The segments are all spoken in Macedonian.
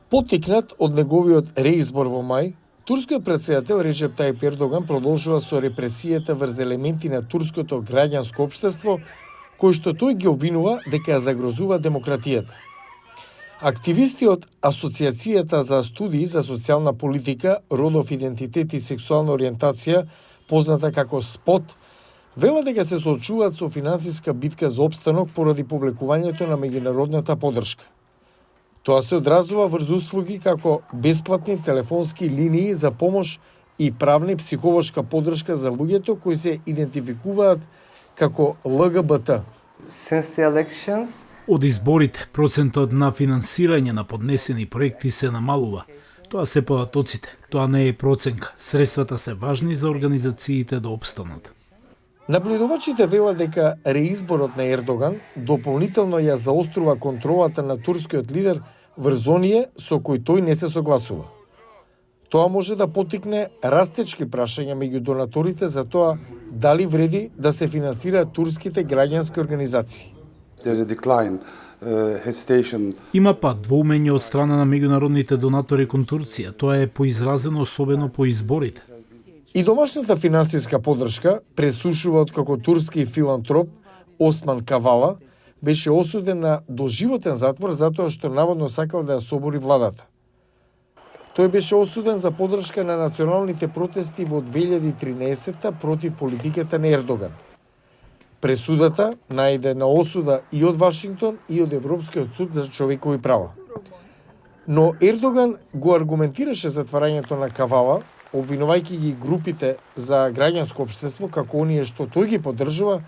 Потикнат од неговиот реизбор во мај, турскиот претседател Реджеп Тајип Ердоган продолжува со репресијата врз елементи на турското граѓанско општество, кои што тој ги обвинува дека ја загрозува демократијата. Активисти од Асоциацијата за студии за социјална политика, родов идентитет и сексуална ориентација, позната како СПОТ, велат дека се соочуваат со финансиска битка за опстанок поради повлекувањето на меѓународната поддршка. Тоа се одразува врз услуги како бесплатни телефонски линии за помош и правна и психолошка поддршка за луѓето кои се идентификуваат како ЛГБТ. Од изборите, процентот на финансирање на поднесени проекти се намалува. Тоа се податоците, тоа не е проценка. Средствата се важни за организациите да опстанат. Наблюдувачите велат дека реизборот на Ердоган дополнително ја заострува контролата на турскиот лидер врз оние со кои тој не се согласува. Тоа може да потикне растечки прашања меѓу донаторите за тоа дали вреди да се финансираат турските граѓански организации. Има пат двоумење од страна на меѓународните донатори кон Турција. Тоа е поизразено особено по изборите. И домашната финансиска поддршка пресушува откако турски филантроп Осман Кавала беше осуден на доживотен затвор затоа што наводно сакал да ја собори владата. Тој беше осуден за поддршка на националните протести во 2013 против политиката на Ердоган. Пресудата најде на осуда и од Вашингтон и од Европскиот суд за човекови права. Но Ердоган го аргументираше затварањето на Кавала, обвинувајќи ги групите за граѓанско општество како оние што тој ги поддржува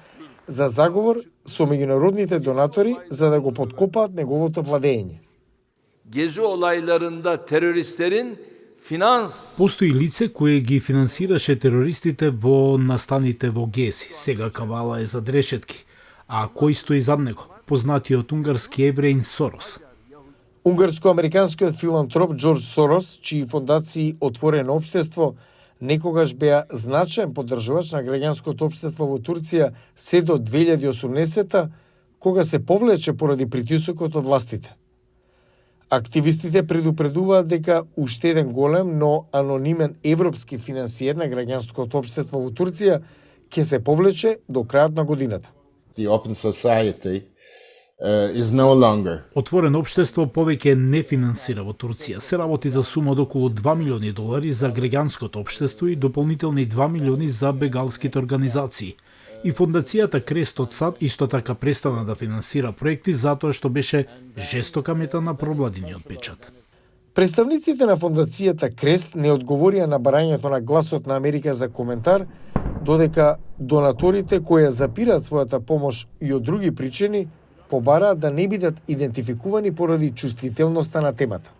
за заговор со меѓународните донатори за да го подкопаат неговото владење. Gezi olaylarında teröristlerin finans Постои лице кое ги финансираше терористите во настаните во Гези. Сега Кавала е зад решетки. А кој стои зад него? Познатиот унгарски евреин Сорос. Унгарско-американскиот филантроп Џорџ Сорос, чии фондации Отворено општество некогаш беа значаен поддржувач на граѓанското општество во Турција се до 2018 кога се повлече поради притисокот од властите. Активистите предупредуваат дека уште еден голем, но анонимен европски финансиер на граѓанското општество во Турција ќе се повлече до крајот на годината. The Open Society is no longer. Отворено општество повеќе не финансира во Турција. Се работи за сума од околу 2 милиони долари за граѓанското општество и дополнителни 2 милиони за бегалските организации. И фондацијата Крест од САД исто така престана да финансира проекти затоа што беше жестока мета на провладиниот печат. Представниците на фондацијата Крест не одговорија на барањето на Гласот на Америка за коментар, додека донаторите кои ја запираат својата помош и од други причини побараат да не бидат идентификувани поради чувствителноста на темата.